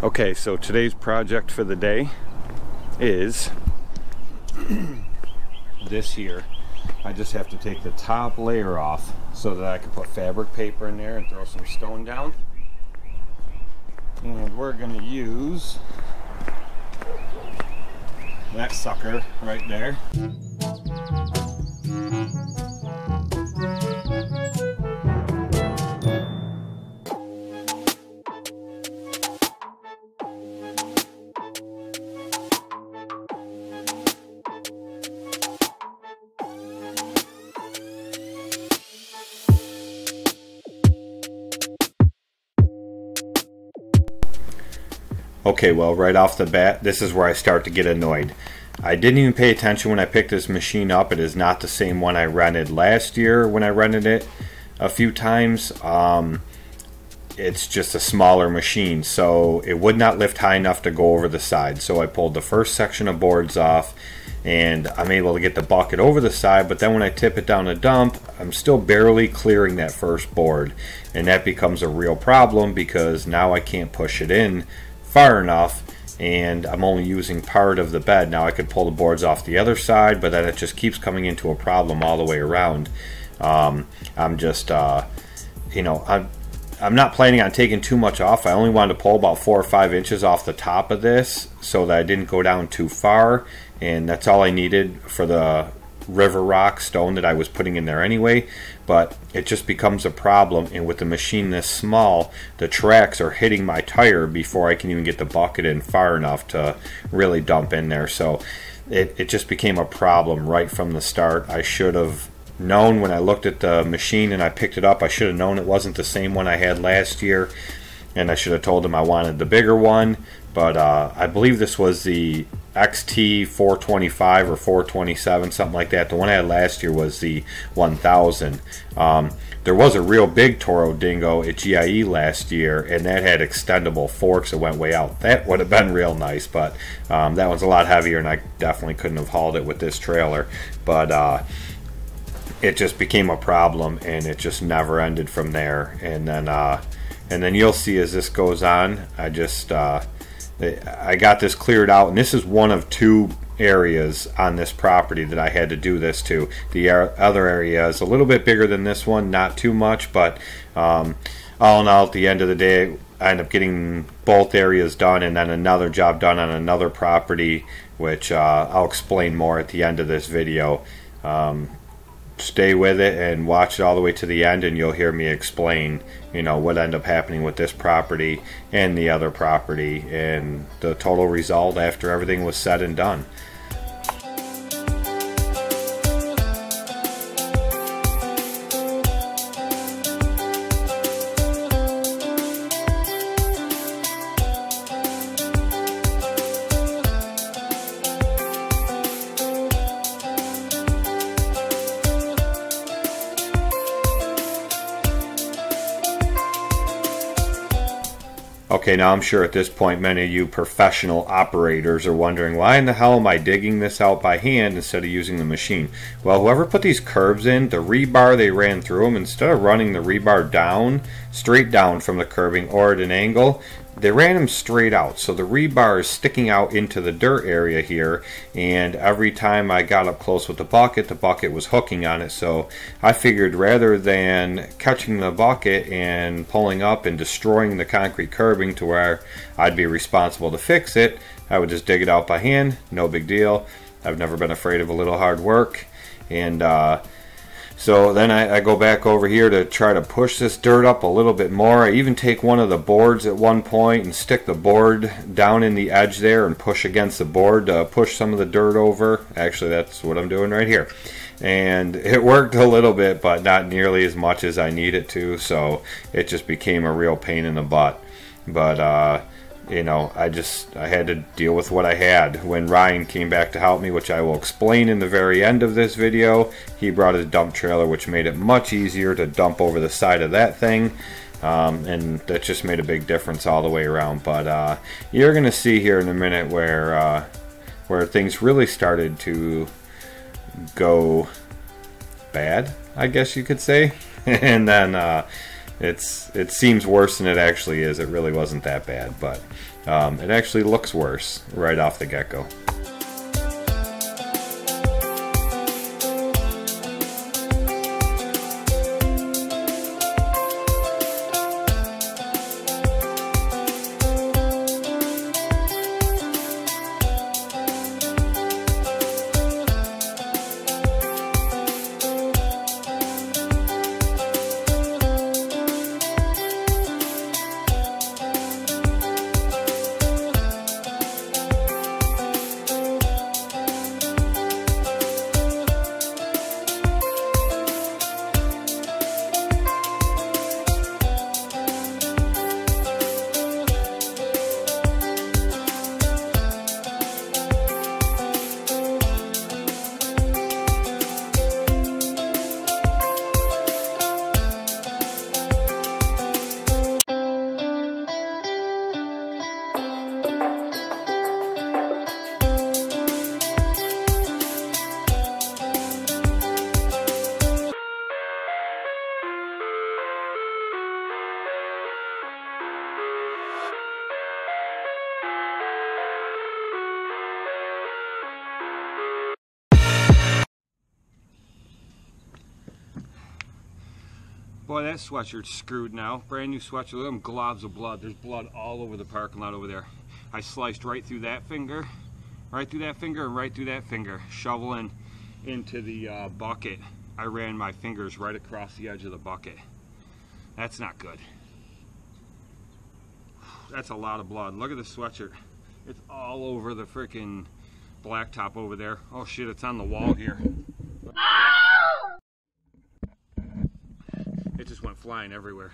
Okay, so today's project for the day is this here. I just have to take the top layer off so that I can put fabric paper in there and throw some stone down. And we're going to use that sucker right there. Okay, well, right off the bat, this is where I start to get annoyed. I didn't even pay attention when I picked this machine up. It is not the same one I rented last year when I rented it a few times. It's just a smaller machine, so it would not lift high enough to go over the side. So I pulled the first section of boards off, and I'm able to get the bucket over the side, but then when I tip it down to dump, I'm still barely clearing that first board. And that becomes a real problem because now I can't push it in far enough, and I'm only using part of the bed. Now I could pull the boards off the other side, but then it just keeps coming into a problem all the way around. I'm just, you know, I'm not planning on taking too much off. I only wanted to pull about 4 or 5 inches off the top of this so that I didn't go down too far, and that's all I needed for the river rock stone that I was putting in there anyway. But it just becomes a problem, and with the machine this small, the tracks are hitting my tire before I can even get the bucket in far enough to really dump in there. So it just became a problem right from the start. I should have known when I looked at the machine and I picked it up. I should have known it wasn't the same one I had last year, and I should have told them I wanted the bigger one. But I believe this was the XT 425 or 427, something like that. The one I had last year was the 1000. There was a real big Toro Dingo at GIE last year, and that had extendable forks that went way out. That would have been real nice, but that was a lot heavier, and I definitely couldn't have hauled it with this trailer. But it just became a problem, and it just never ended from there. And then you'll see as this goes on, I got this cleared out, and this is one of 2 areas on this property that I had to do this to. The other area is a little bit bigger than this one, not too much, but all in all, at the end of the day, I end up getting both areas done, and then another job done on another property, which I'll explain more at the end of this video. Stay with it and watch it all the way to the end, and you'll hear me explain, you know, what ended up happening with this property and the other property and the total result after everything was said and done. Okay, now I'm sure at this point many of you professional operators are wondering, why in the hell am I digging this out by hand instead of using the machine? Well, whoever put these curbs in, the rebar they ran through them, instead of running the rebar down, straight down from the curbing or at an angle, they ran them straight out. So the rebar is sticking out into the dirt area here, and every time I got up close with the bucket was hooking on it. So I figured rather than catching the bucket and pulling up and destroying the concrete curbing to where I'd be responsible to fix it, I would just dig it out by hand. No big deal. I've never been afraid of a little hard work. And so then I go back over here to try to push this dirt up a little bit more. I even take one of the boards at one point and stick the board down in the edge there and push against the board to push some of the dirt over. Actually, that's what I'm doing right here. And it worked a little bit, but not nearly as much as I need it to, so it just became a real pain in the butt. But you know, I had to deal with what I had. When Ryan came back to help me, which I will explain in the very end of this video, he brought his dump trailer, which made it much easier to dump over the side of that thing. And that just made a big difference all the way around. But you're going to see here in a minute where things really started to go bad, I guess you could say. And then It seems worse than it actually is. It really wasn't that bad, but it actually looks worse right off the get-go. Boy, that sweatshirt's screwed now. Brand new sweatshirt. Look at them globs of blood. There's blood all over the parking lot over there. I sliced right through that finger, and right through that finger, shoveling into the bucket. I ran my fingers right across the edge of the bucket. That's not good. That's a lot of blood. Look at the sweatshirt. It's all over the freaking blacktop over there. Oh shit, it's on the wall here. It just went flying everywhere.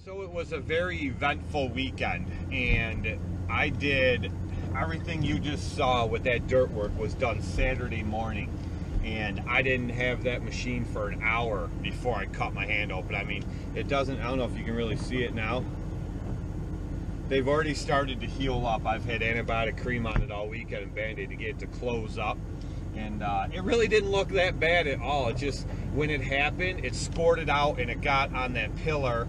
So it was a very eventful weekend, and I did everything you just saw with that dirt work was done Saturday morning, and I didn't have that machine for an hour before I cut my hand open. I mean, it doesn't, I don't know if you can really see it now. They've already started to heal up. I've had antibiotic cream on it all weekend and Band-Aid to get it to close up, and it really didn't look that bad at all. It just, when it happened, it scored it out and it got on that pillar,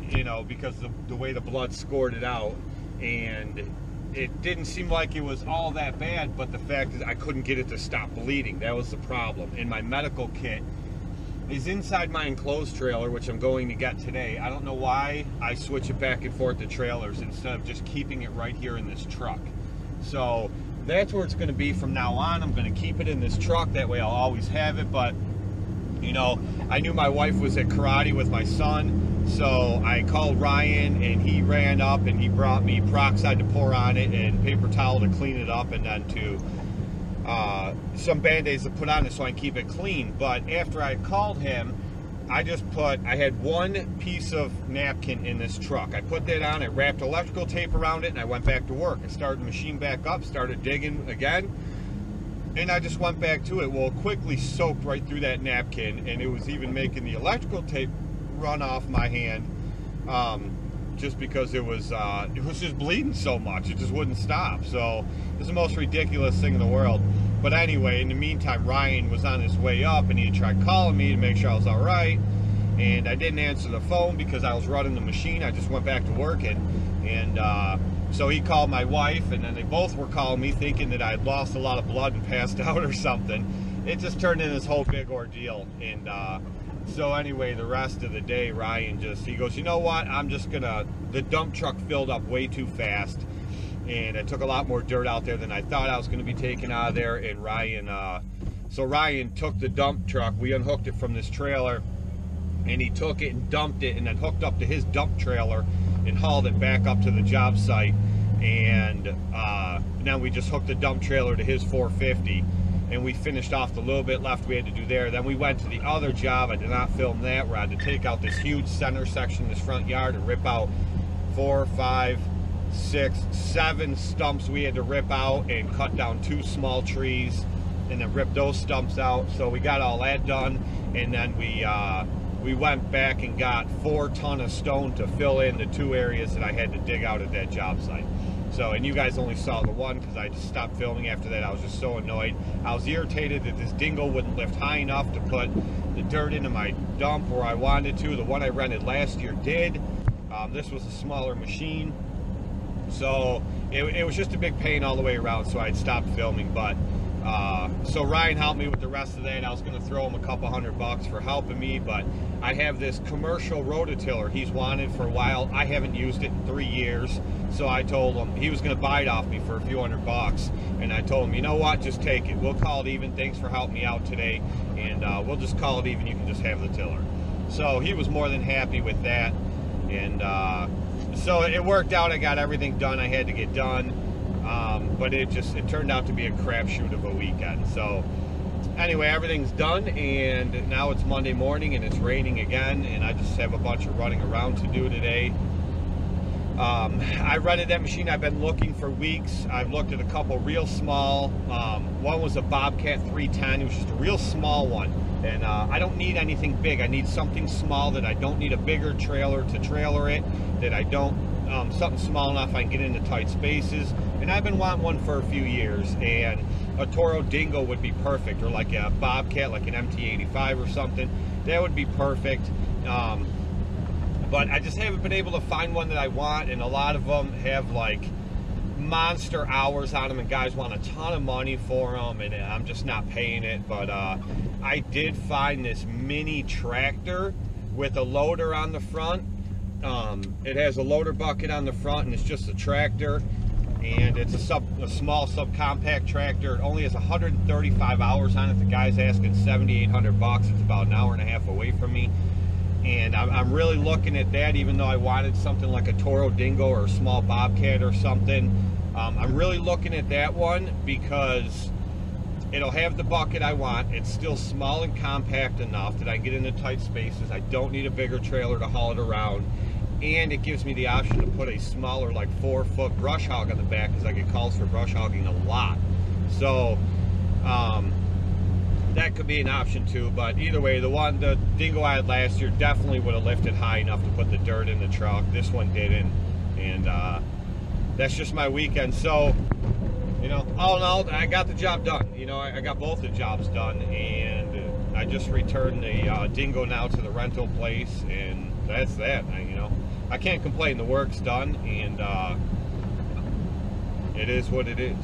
you know, because the way the blood scored it out, and it didn't seem like it was all that bad, but the fact is I couldn't get it to stop bleeding. That was the problem. And my medical kit is inside my enclosed trailer, which I'm going to get today. I don't know why I switch it back and forth to trailers instead of just keeping it right here in this truck. So that's where it's going to be from now on. I'm going to keep it in this truck. That way I'll always have it. But, you know, I knew my wife was at karate with my son, so I called Ryan, and he ran up and he brought me peroxide to pour on it and paper towel to clean it up, and then to some Band-Aids to put on it so I can keep it clean. But after I called him, I had one piece of napkin in this truck. I put that on, I wrapped electrical tape around it, and I went back to work. I started the machine back up, started digging again, and I just went back to it. Well, it quickly soaked right through that napkin, and it was even making the electrical tape run off my hand, just because it was just bleeding so much. It just wouldn't stop. So it's the most ridiculous thing in the world. But anyway, in the meantime, Ryan was on his way up, and he tried calling me to make sure I was all right, and I didn't answer the phone because I was running the machine. I just went back to working, and so he called my wife, and then they both were calling me thinking that I had lost a lot of blood and passed out or something. It just turned into this whole big ordeal. And so anyway, the rest of the day, Ryan he goes, you know what, the dump truck filled up way too fast, and I took a lot more dirt out there than I thought I was going to be taking out of there. And so Ryan took the dump truck, we unhooked it from this trailer, and he took it and dumped it, and then hooked up to his dump trailer and hauled it back up to the job site. And now we just hooked the dump trailer to his 450, and we finished off the little bit left we had to do there. Then we went to the other job. I did not film that, where I had to take out this huge center section in this front yard and rip out 4, 5, 6, 7 stumps we had to rip out and cut down 2 small trees and then rip those stumps out. So we got all that done, and then we went back and got 4 tons of stone to fill in the 2 areas that I had to dig out at that job site. So, and you guys only saw the one because I just stopped filming after that. I was just so annoyed. I was irritated that this dingo wouldn't lift high enough to put the dirt into my dump where I wanted to. The one I rented last year did. This was a smaller machine. So it was just a big pain all the way around, so I'd stopped filming. But so Ryan helped me with the rest of that. I was going to throw him a couple $100 for helping me, but I have this commercial rototiller he's wanted for a while. I haven't used it in 3 years, so I told him he was going to buy it off me for a few $100, and I told him, you know what, just take it. We'll call it even. Thanks for helping me out today, and we'll just call it even. You can just have the tiller. So he was more than happy with that, and so it worked out. I got everything done I had to get done. But it turned out to be a crapshoot of a weekend. So anyway, everything's done, and now it's Monday morning and it's raining again, and I just have a bunch of running around to do today. I rented that machine. I've been looking for weeks. I've looked at a couple real small. One was a Bobcat 310. It was just a real small one, and I don't need anything big. I need something small that I don't need a bigger trailer to trailer it, that I don't something small enough I can get into tight spaces. And I've been wanting one for a few years, and a Toro Dingo would be perfect, or like a Bobcat, like an MT85 or something. That would be perfect. But I just haven't been able to find one that I want, and a lot of them have like monster hours on them, and guys want a ton of money for them, and I'm just not paying it. But I did find this mini tractor with a loader on the front. It has a loader bucket on the front, and it's just a tractor, and it's a small subcompact tractor. It only has 135 hours on it. The guy's asking $7,800. It's about an hour and a half away from me, and I'm really looking at that, even though I wanted something like a Toro Dingo or a small Bobcat or something. I'm really looking at that one because it'll have the bucket I want. It's still small and compact enough that I can get into tight spaces. I don't need a bigger trailer to haul it around. And it gives me the option to put a smaller, like 4-foot brush hog on the back, because I get calls for brush hogging a lot. So that could be an option too. But either way, the Dingo I had last year definitely would have lifted high enough to put the dirt in the truck. This one didn't, and that's just my weekend. So, you know, all in all, I got the job done. You know, I got both the jobs done, and I just returned the Dingo now to the rental place, and that's that. You know, I can't complain. The work's done, and it is what it is.